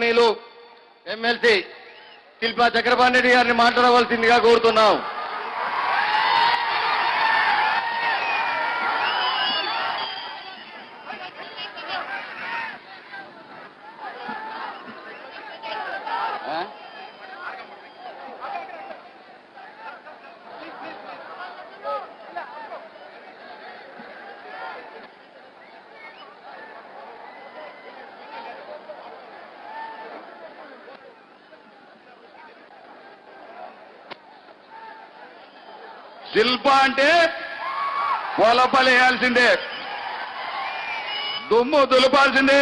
గౌరవనీయులు ఎమ్మెల్సీ శిల్పా చక్రపాణి రెడ్డి గారిని మాట్లాడవలసిందిగా కోరుతున్నాం. శిల్ప అంటే పొలపలేయాల్సిందే, దుమ్ము దులపాల్సిందే,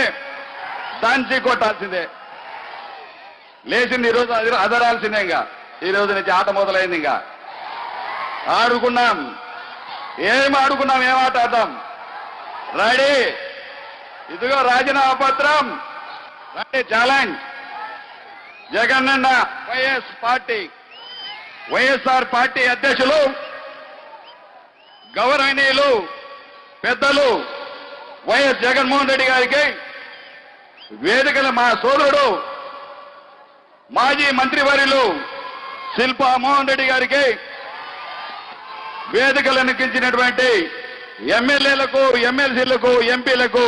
దంచి కొట్టాల్సిందే. లేచింది ఈరోజు అదరాల్సిందే. ఇంకా ఈ రోజు నుంచి ఆట మొదలైంది. ఇంకా ఆడుకున్నాం, ఏం ఆట ఆడదాం. రెడీ, ఇదిగో రాజీనామా పత్రం, ready, challenge. Jagananna YSR party అధ్యక్షులు గౌరవనీయులు పెద్దలు వైఎస్ జగన్మోహన్ రెడ్డి గారికి, వేదికల మా సోదరుడు మాజీ మంత్రివర్యులు శిల్పా మోహన్ రెడ్డి గారికి, వేదికలను ఎక్కించినటువంటి ఎమ్మెల్యేలకు, ఎమ్మెల్సీలకు, ఎంపీలకు,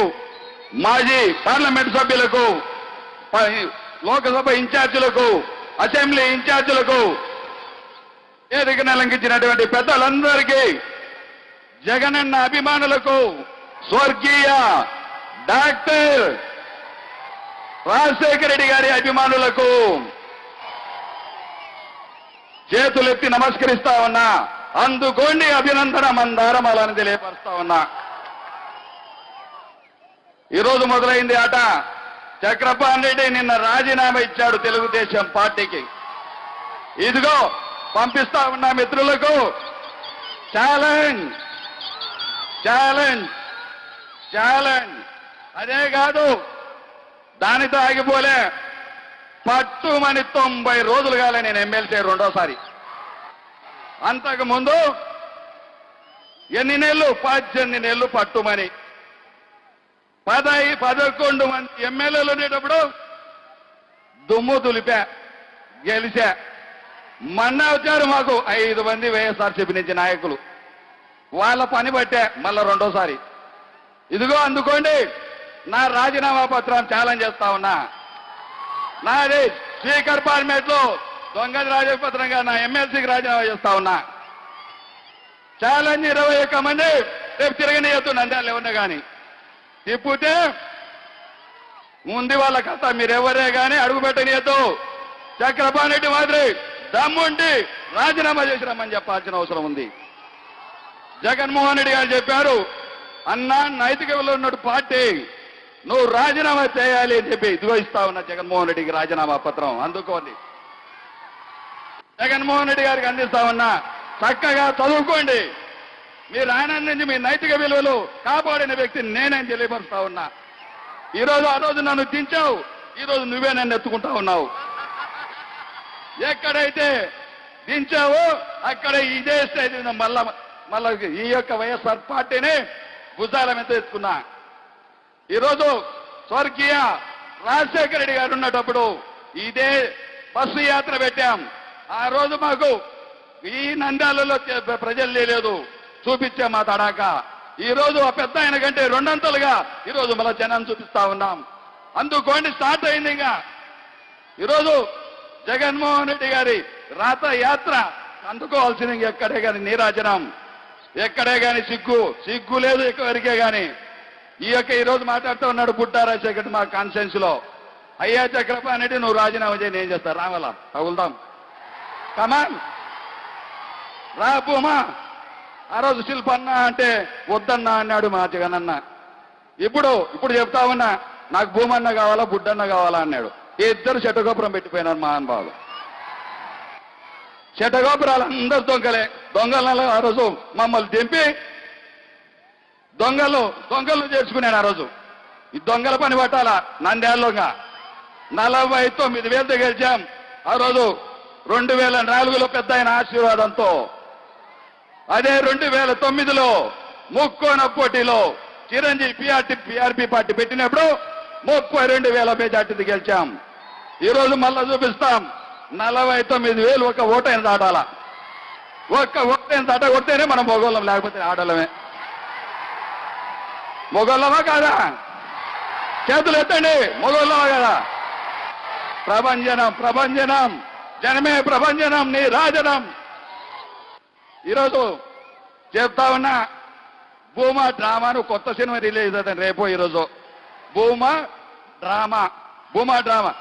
మాజీ పార్లమెంట్ సభ్యులకు, లోకసభ ఇన్ఛార్జీలకు, అసెంబ్లీ ఇన్ఛార్జీలకు, వేదికను అలంకించినటువంటి పెద్దలందరికీ, జగనన్న అభిమానులకు, స్వర్గీయ డాక్టర్ రాజశేఖర రెడ్డి గారి అభిమానులకు చేతులెత్తి నమస్కరిస్తా ఉన్నా. అందుకోండి అభినందన మందారమాలని తెలియపరుస్తా ఉన్నా. ఈరోజు మొదలైంది ఆట. చక్రపాణి రెడ్డి నిన్న రాజీనామా ఇచ్చాడు తెలుగుదేశం పార్టీకి. ఇదిగో పంపిస్తా ఉన్నా మిత్రులకు ఛాలెంజ్, ఛాలెంజ్, ఛాలెంజ్. అదే కాదు, దానితో ఆగిపోలే. పట్టుమని 90 రోజులు కాలే నేను ఎమ్మెల్సీ రెండోసారి. అంతకు ముందు ఎన్ని నెలలు? 18 నెలలు పట్టుమని. 11 మంది ఎమ్మెల్యేలు ఉండేటప్పుడు దుమ్ము దులిపా, గెలిచా. మొన్న వచ్చారు మాకు 5 మంది వైఎస్ఆర్సీపీ నుంచి నాయకులు. వాళ్ళ పని బట్టే మళ్ళా రెండోసారి. ఇదిగో అందుకోండి నా రాజీనామా పత్రం ఛాలెంజ్ చేస్తా ఉన్నా. నాది స్పీకర్ పార్లమెంట్ లో దొంగ రాజపత్రంగా నా ఎమ్మెల్సీకి రాజీనామా చేస్తా ఉన్నా. ఛాలెంజ్ 21 మంది రేపు తిరగనియద్దు నంద్యాల ఎవరినే కానీ. తిప్పితే ముందు వాళ్ళ కథ, మీరెవరే కానీ అడుగు పెట్టనియద్దు. చక్రపాణి రెడ్డి మాదిరి దమ్ముండి రాజీనామా చేసి రమ్మని చెప్పాల్సిన అవసరం ఉంది. జగన్మోహన్ రెడ్డి గారు చెప్పారు, అన్నా నైతిక విలువ ఉన్నట్టు పార్టీ, నువ్వు రాజీనామా చేయాలి అని చెప్పి ఇదిగో ఇస్తా ఉన్నా జగన్మోహన్ రెడ్డికి రాజీనామా పత్రం. అందుకోండి, జగన్మోహన్ రెడ్డి గారికి అందిస్తా ఉన్నా. చక్కగా చదువుకోండి. మీరు ఆనందించి మీ నైతిక విలువలు కాపాడిన వ్యక్తిని నేనని తెలియపరుస్తా ఉన్నా. ఈరోజు ఆ రోజు నన్ను దించావు, ఈరోజు నువ్వే నన్ను ఎత్తుకుంటా ఉన్నావు. ఎక్కడైతే దించావో అక్కడ ఇదే స్టేజ్ మళ్ళా ఈ యొక్క వైఎస్ఆర్ పార్టీని భుజాల మీద ఎత్తుకున్నా. ఈరోజు స్వర్గీయ రాజశేఖర రెడ్డి గారు ఉన్నప్పుడు ఇదే బస్సు యాత్ర పెట్టాం. ఆ రోజు మాకు ఈ నంద్యాలలో ప్రజలు లేదు, చూపించాం మా తడాక. ఈ రోజు ఆ పెద్ద ఆయన కంటే 2 అంతలుగా ఈరోజు మళ్ళా జనం చూపిస్తా ఉన్నాం. అందుకోండి, స్టార్ట్ అయింది. ఇంకా ఈరోజు జగన్మోహన్ రెడ్డి గారి రాత యాత్ర అందుకోవాల్సింది. ఎక్కడే కానీ నీరాజనం, ఎక్కడే కానీ సిగ్గు లేదు ఎవరికే కానీ. ఈరోజు మాట్లాడుతూ ఉన్నాడు బుట్టా రాజశేఖర్ మా కాన్ఫరెన్స్ లో. అయ్యా చక్రపాణి రెడ్డి నువ్వు రాజీనామా చేయి, నేను చేస్తా, రావాలా తగులుదాం, కమాన్ రా భూమా. ఆ రోజు శిల్పన్న అంటే వద్దన్నా అన్నాడు మా జగనన్న. ఇప్పుడు చెప్తా ఉన్నా, నాకు భూమన్న కావాలా బుడ్డన్న కావాలా అన్నాడు. ఇద్దరు చెట్టగోపురం పెట్టిపోయినారు మా అనుభవాలు. చెట్టగోపురాలు అందరు దొంగల ఆ రోజు మమ్మల్ని దింపి దొంగలు చేసుకున్నాను. ఆ రోజు ఈ దొంగల పని పట్టాలా. నంద్యాలలోగా 49,000 గెలిచాం. ఆ రోజు 2004లో పెద్ద ఆయన ఆశీర్వాదంతో. అదే 2009లో ముక్కోన పోటీలో చిరంజీవి PRP పార్టీ పెట్టినప్పుడు 32,000 మెజార్టీ గెలిచాం. ఈరోజు మళ్ళా చూపిస్తాం. 49,000 ఒక ఓటైన దాటాల. ఒక్క ఓటైన దాట కొడితేనే మనం మొగోళ్ళం, లేకపోతే ఆడలమే. మొగోళ్ళమా కాదా? చేతులు ఎత్తండి. మొగోళ్ళమా కదా? ప్రభంజనం, ప్రభంజనం, జనమే ప్రభంజనం, నీ రాజనం. ఈరోజు చెప్తా ఉన్నా, భూమా డ్రామాను కొత్త సినిమా రిలీజ్ అవుతుంది రేపు ఈరోజు. భూమా డ్రామా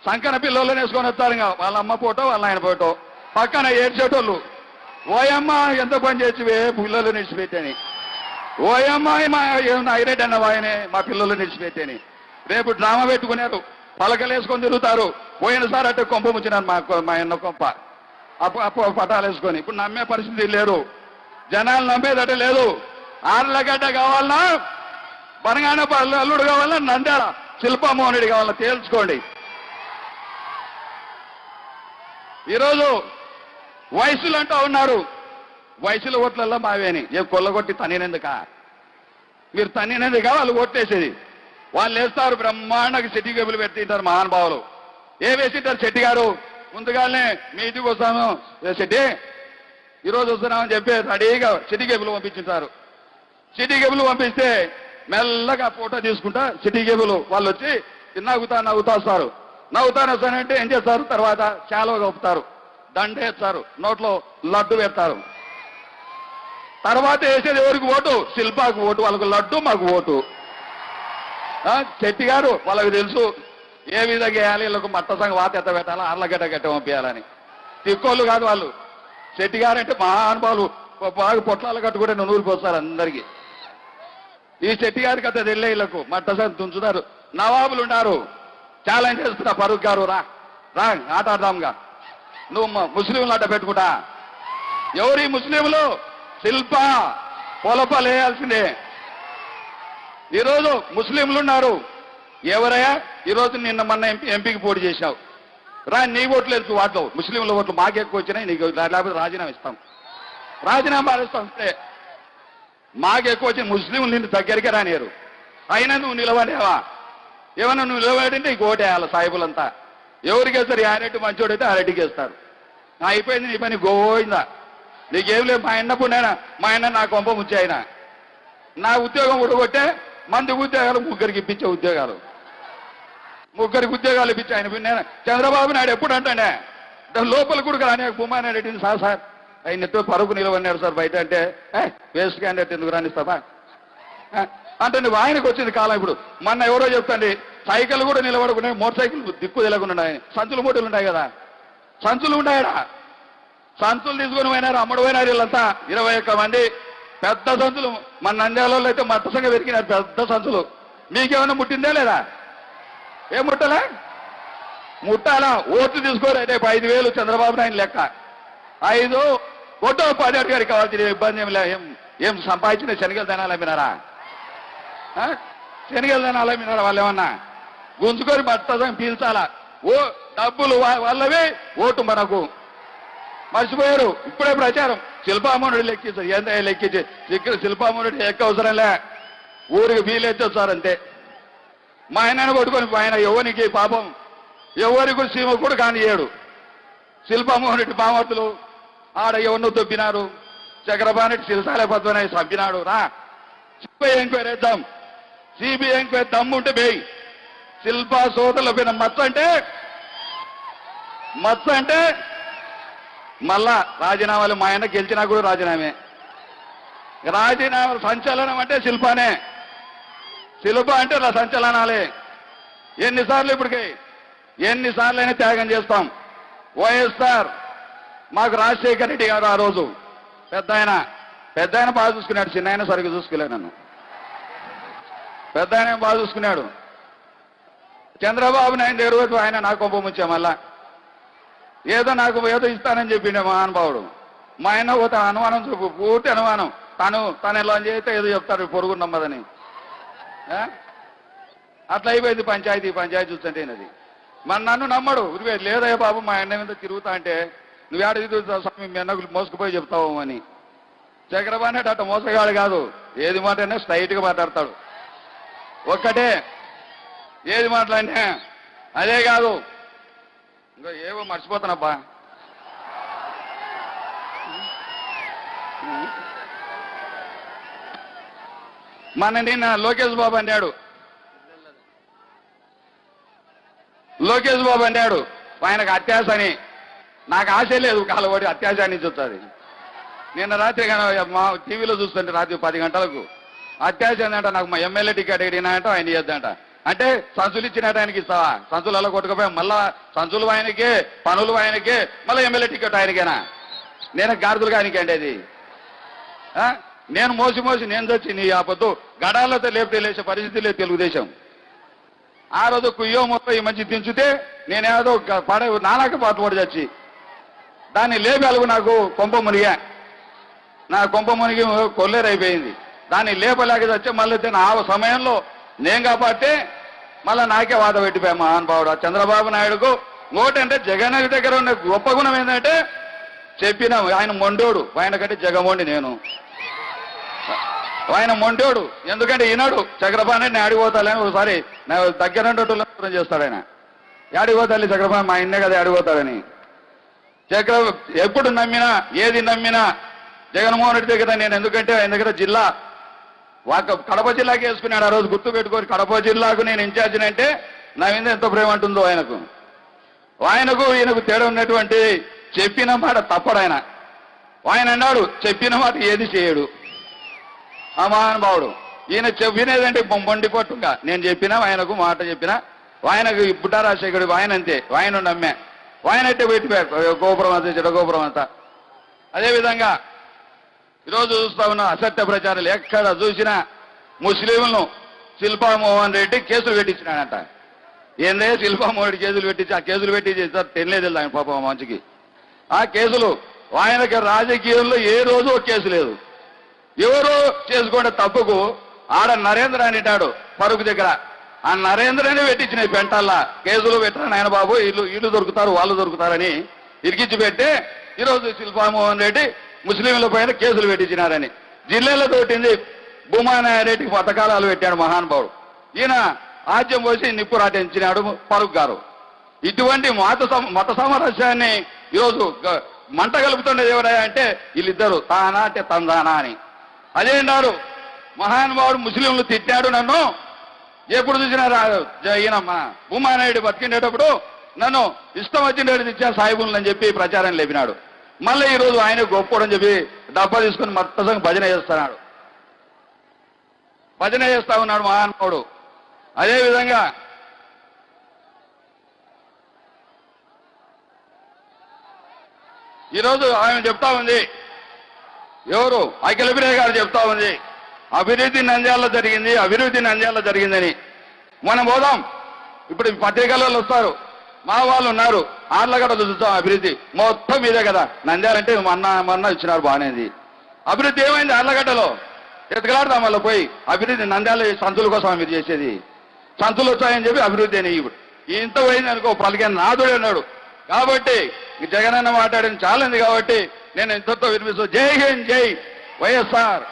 సంకన పిల్లలను వేసుకొని వస్తారు. ఇంకా వాళ్ళ అమ్మ ఫోటో, వాళ్ళ ఆయన ఫోటో, పక్కన ఏడ్చేటోళ్ళు. ఓయమ్మ ఎంత పని చేసివే పిల్లలు నిడిచిపెట్టని, ఓయమ్మ మా ఐరెడ్డి అన్న వాయనే మా పిల్లలు నిడిచిపెట్టని. రేపు డ్రామా పెట్టుకున్నారు, పలకలు వేసుకొని తిరుగుతారు. పోయినసారి అంటే కొంప ముచ్చినారు మా అన్న కొంప, అప్పు పటాలు వేసుకొని. ఇప్పుడు నమ్మే పరిస్థితి లేరు, జనాలు నమ్మేదట లేదు. ఆర్లగడ్డ కావాలన్నా, బనగాన అల్లుడు కావాలన్నా, నంద్యాల శిల్పామోహన్ రెడ్డి కావాలన్నా తేల్చుకోండి. ఈరోజు వయసులు అంటూ ఉన్నారు, వయసుల ఓట్లలో మావేని. ఏం కొల్లగొట్టి తనినందుక? మీరు తనినందుక వాళ్ళు ఓట్లేసేది? వాళ్ళు వేస్తారు బ్రహ్మాండంగా చెట్టి గేబులు పెట్టింటారు మహానుభావులు. ఏ వేసింటారు? శెట్టి గారు ముందుగానే మీ ఇంటికి వస్తాము శెట్టి, ఈరోజు వస్తున్నామని చెప్పి రెడీగా చెట్టి గేబులు పంపించుంటారు. సిటీ కేబుల్ పంపిస్తే మెల్లగా ఫోటో తీసుకుంటా సిటీ కేబుల్ వాళ్ళు వచ్చి నవ్వుతా వస్తారు. నవ్వుతాను వస్తానంటే ఏం చేస్తారు? తర్వాత శాలువ కప్పుతారు, దండేస్తారు, నోట్లో లడ్డు పెడతారు. తర్వాత వేసేది ఎవరికి ఓటు? శిల్పాకు ఓటు. వాళ్ళకు లడ్డు, మాకు ఓటు. శెట్టి గారు వాళ్ళకి తెలుసు ఏ విధంగా వేయాలి, వీళ్ళకు మట్ట సంగ వాత ఎత్త పెట్టాలా, అర్లగడ్డ గట్ట పంపించాలని. తిక్కోళ్ళు కాదు వాళ్ళు. శెట్టి గారు అంటే మహానుభావులు, బాగా పొట్లాలు కట్టుకుంటే నూరుకు వస్తారు అందరికీ. ఈ శెట్టి గారికి అంత తెల్లే, వీళ్ళకు మట్ట సంగ తుంచుతారు. నవాబులు ఉన్నారు, ఛాలెంజ్ చేస్తున్నా, ఫరూక్ గారు రా ఆట ఆడదాంగా. నువ్వు ముస్లింలు అడ్డ పెట్టుకుంటా. ఎవరి ముస్లింలు? శిల్ప పొలపలేయాల్సిందే. ఈరోజు ముస్లింలు ఉన్నారు. ఎవరయ్యా? ఈరోజు నిన్న మొన్న ఎంపీకి పోటీ చేశావు, రా నీ ఓట్లు లేదు వాటిలో. ముస్లింల ఓట్లు మాకు ఎక్కువ వచ్చినాయి, నీకు లేకపోతే రాజీనామా ఇస్తాం. రాజీనామా ఇస్తాం అంటే మాకు ఎక్కువ వచ్చి ముస్లింలు నిన్ను దగ్గరికి రానియరు. అయినా నువ్వు నిలబడేవా? ఏమన్నా నువ్వు నిలబడింటే నీకు ఓటేయాలి సాయిబులంతా. ఎవరికి వేస్తారు? యారెడ్డి మంచోడైతే ఆరెడ్డికి వేస్తారు. అయిపోయింది నీ పని, గోయిందా. నీకేం లేదు. మా అన్నప్పుడైనా మా అన్న నా కొంప ముచ్చి ఆయన నా ఉద్యోగం ఉడగొట్టే మంది ఉద్యోగాలు ముగ్గురికి ఇప్పించే ఉద్యోగాలు, ముగ్గురికి ఉద్యోగాలు ఇప్పించే ఆయన. నేను చంద్రబాబు నాయుడు ఎప్పుడు అంటానే లోపల కూడా రాని భూమానాయుడు రెడ్డిని సార్ ఆయన ఎత్తో పరుగు నిలవన్నాడు సార్ బయట అంటే, వేస్ట్ క్యాండిడేట్ ఎందుకు రానిస్తావా అంటే నువ్వు ఆయనకు వచ్చింది కాలం. ఇప్పుడు మొన్న ఎవరో చెప్తాండి, సైకిల్ కూడా నిలబడుకున్నాయి, మోటార్ సైకిల్ దిక్కు తెలియకుండా ఉన్నాయి. సంచులు మూటలు ఉంటాయి కదా, సంచులు ఉంటాయడా? సంచులు తీసుకొని పోయినారు, అమ్మడు పోయినారు వీళ్ళంతా 21 మంది. పెద్ద సంచులు. మన నంద్యాలలో అయితే మట్టసంగా వెతికినారు పెద్ద సంచులు. మీకేమైనా ముట్టిందే లేదా? ఏం ముట్టలే? ముట్టాలా? ఓట్లు తీసుకోరు. అయితే 5,000 చంద్రబాబు నాయుడు లెక్క. 5 ఓటో 10 అడిగారు కావాల్సిన ఇబ్బంది ఏం లే. ఏం సంపాదించిన శనగలు ధనాలు అమ్మినారా? శనగలు ధనాలు అమ్మినారా? వాళ్ళు ఏమన్నా గుంజుకొని మట్టసం పీల్చాలా? డబ్బులు వాళ్ళవి, ఓటు మనకు. మర్చిపోయారు. ఇప్పుడే ప్రచారం శిల్పామోహన్ రెడ్డి లెక్కించారు. ఎంత లెక్కించి ఇక్కడ శిల్పామోహన్ రెడ్డి ఎక్క అవసరంలే, ఊరికి వీలైతే వచ్చారంతే. మా ఆయనను కొట్టుకొని ఆయన ఎవరికి పాపం ఎవరికి సీమ కూడా కానియ్యాడు. శిల్పామోహన్ రెడ్డి బామర్తులు ఆడ ఎవరినో దొబ్బినారు. చక్రపాణి రెడ్డి శిల్సాలే పద్మనాయి చంపినాడు. రా సిబిఐ ఎంక్వైరీ వేద్దాం. సిబిఐ ఎంక్వైరీ దమ్ముంటే బేయి. శిల్పా సోదరుల పైన మచ్చ అంటే మళ్ళా రాజీనామాలు. మా ఆయన గెలిచినా కూడా రాజీనామే. రాజీనామాలు సంచలనం అంటే శిల్పానే. శిల్ప అంటే సంచలనాలే. ఎన్నిసార్లు ఇప్పటికి ఎన్నిసార్లైనా త్యాగం చేస్తాం. వైఎస్ఆర్ మాకు రాజశేఖర రెడ్డి గారు ఆ రోజు పెద్ద ఆయన బాగా చూసుకున్నాడు, చిన్న ఆయన సరిగ్గా చూసుకోలేదు. నన్ను పెద్ద ఆయన బాగా చూసుకున్నాడు. చంద్రబాబు నాయుడు ఎరువు ఆయన నాకు కొంప ముచ్చా. మళ్ళా నాకు ఏదో ఇస్తానని చెప్పిండే మహానుభావుడు. మా ఆయన పోతే అనుమానం చూపు, పూర్తి అనుమానం. తను ఎలా చేస్తే ఏదో చెప్తాడు పొరుగు నమ్మదని. అట్లా అయిపోయింది పంచాయతీ చూస్తుంటే అది. మరి నన్ను నమ్మడు. లేదయ్య బాబు మా అన్న మీద తిరుగుతా అంటే నువ్వు ఏడ తిరుగుతావు స్వామి, మీ అన్నకు మోసుకుపోయి చెప్తావు అని. చక్రపాణి అట్ట మోసగాడు కాదు. ఏది మాట అయినా స్ట్రైట్గా మాట్లాడతాడు. ఒక్కటే ఏది మాట్లాడినా. అదే కాదు ఇగో ఏవో మర్చిపోతానబ్బా. మన నిన్న లోకేష్ బాబు అన్నాడు, ఆయనకు అత్యాశ అని. నాకు ఆశ లేదు, కాలవాడి అత్యాశ నుంచి వస్తుంది. నిన్న రాత్రి మా టీవీలో చూస్తుంటే రాత్రి 10 గంటలకు అత్యాశ ఏంటంట, నాకు మా ఎమ్మెల్యే టికెట్ అడిగినాయంట, ఆయన ఇద్దంట. అంటే సంచులు ఇచ్చినట్టు ఆయనకి ఇస్తావా? సంచులు అలా కొట్టుకుపోయి మళ్ళా సంచులు ఆయనకే, పనులు ఆయనకే, మళ్ళీ ఎమ్మెల్యే టికెట్ ఆయనకేనా? నేను గాడిదలుగా ఆయనకి అండి అది. నేను మోసి నేను తెచ్చి నీ ఆ పొద్దు గడాలతో లేపితే లేచే పరిస్థితి లేదు తెలుగుదేశం. ఆ రోజు కుయ్యో మొత్తం ఈ మంచి దించితే నేనేదో పడే నానాక పాటుపడి చచ్చి దాన్ని లేపాలకు నాకు కొంప మునిగా, నా కొంప మునిగి కొల్లేరైపోయింది. దాన్ని లేపలేక చచ్చే మళ్ళీ ఆ సమయంలో నేను కాబట్టి మళ్ళీ నాకే వాత పెట్టిపోయా మహానుభావుడు. చంద్రబాబు నాయుడుకు ఓటంటే జగన్ దగ్గర ఉన్న గొప్ప గుణం ఏంటంటే చెప్పిన ఆయన మొండోడు, ఆయన కంటే జగమోండి నేను. ఆయన మొండోడు, ఎందుకంటే ఈనాడు చక్రపాణి నేను ఆడిపోతాలని ఒకసారి నా దగ్గర చేస్తాడు ఆయన. ఆడిపోతాలి చక్రపాణి మా ఇన్నే కదా ఆడిపోతాడని. ఎప్పుడు నమ్మినా ఏది నమ్మినా జగన్మోహన్ రెడ్డి దగ్గర నేను, ఎందుకంటే ఆయన దగ్గర జిల్లా కడప జిల్లాకి వేసుకున్నాడు. ఆ రోజు గుర్తు పెట్టుకొని కడప జిల్లాకు నేను ఇన్ఛార్జిని అంటే నా మీద ఎంత ప్రేమ ఉంటుందో ఆయనకు. ఈయనకు తేడా ఉన్నటువంటి చెప్పిన మాట తప్పడు ఆయన. ఆయన అన్నాడు చెప్పిన మాట ఏది చేయడు ఆ మహానుభావుడు. ఈయన చెప్పినదంటే మొండి పట్టుగా నేను చెప్పినా ఆయనకు మాట చెప్పినా ఆయనకు బుడ్డా రాజశేఖరుడు ఆయన అంతే, ఆయన నమ్మే ఆయన అంటే పెట్టిపోయారు గోపురం అంతా చెడగోపురం అంతా. అదేవిధంగా ఈరోజు చూస్తా ఉన్న అసత్య ప్రచారాలు ఎక్కడ చూసినా ముస్లింలను శిల్పామోహన్ రెడ్డి కేసులు పెట్టించినాడంట. ఏందే శిల్పామోహన్ రెడ్డి కేసులు పెట్టించి ఆ కేసులు పెట్టించి తెలియదు ఆయన పాపం మంచికి. ఆ కేసులు ఆయనకి రాజకీయంలో ఏ రోజు ఒక కేసు లేదు. ఎవరు చేసుకుంటే తప్పుకు ఆడ నరేంద్ర అనేటాడు పరుగు దగ్గర, ఆ నరేంద్రనే పెట్టించిన పెంటల్లా కేసులు పెట్టిన నాయన బాబు ఇల్లు దొరుకుతారు వాళ్ళు దొరుకుతారని ఇరికించి పెట్టి ఈరోజు శిల్పామోహన్ రెడ్డి ముస్లింల పైన కేసులు పెట్టించినారని జిల్లాలో తోటింది. భూమానారెడ్డికి పథకాలు పెట్టాడు మహానుభావుడు. ఈయన ఆజ్యం పోసి నిప్పు రాటించినాడు పరుగు గారు. ఇటువంటి మత సామరస్యాన్ని ఈరోజు మంట కలుపుతుండేది ఎవరయ్యా అంటే వీళ్ళిద్దరు తానా అంటే తందానా అని. అదేంటారు మహానుభావుడు ముస్లింలు తిట్టాడు నన్ను. ఎప్పుడు చూసినా ఈయన భూమానాయుడు బతికిండేటప్పుడు నన్ను ఇష్టం వచ్చినట్టు తెచ్చా సాయిబుల్ని అని చెప్పి ప్రచారం లేపినాడు. మళ్ళీ ఈరోజు ఆయన గొప్పడని చెప్పి డబ్బా తీసుకుని మొత్తం భజన చేస్తున్నాడు, భజన చేస్తా ఉన్నాడు మహానుభావుడు. అదేవిధంగా ఈరోజు ఆయన చెప్తా ఉంది, ఎవరు అఖిలప్రియ గారు చెప్తా ఉంది అభివృద్ధి నంద్యాలలో జరిగిందని. మనం పోదాం, ఇప్పుడు పత్రికలలో వస్తారు, మా వాళ్ళు ఉన్నారు, ఆర్లగడ్డ చూస్తాం అభివృద్ధి మొత్తం ఇదే కదా. నంద్యాలంటే మొన్న ఇచ్చినారు బాగానేది. అభివృద్ధి ఏమైంది ఆర్లగడ్డలో? ఎత్తుకలాడదాం మళ్ళీ పోయి అభివృద్ధి నంద్యాల సంతుల కోసం మీరు చేసేది. సంతులు వచ్చాయని చెప్పి అభివృద్ధి అని ఇంత పోయింది అనుకో పలికాను నాదుడు అన్నాడు. కాబట్టి జగనన్న మాట్లాడిన చాలంది కాబట్టి నేను ఇంతతో వినిపిస్తూ జై హింద్, జై వైఎస్ఆర్.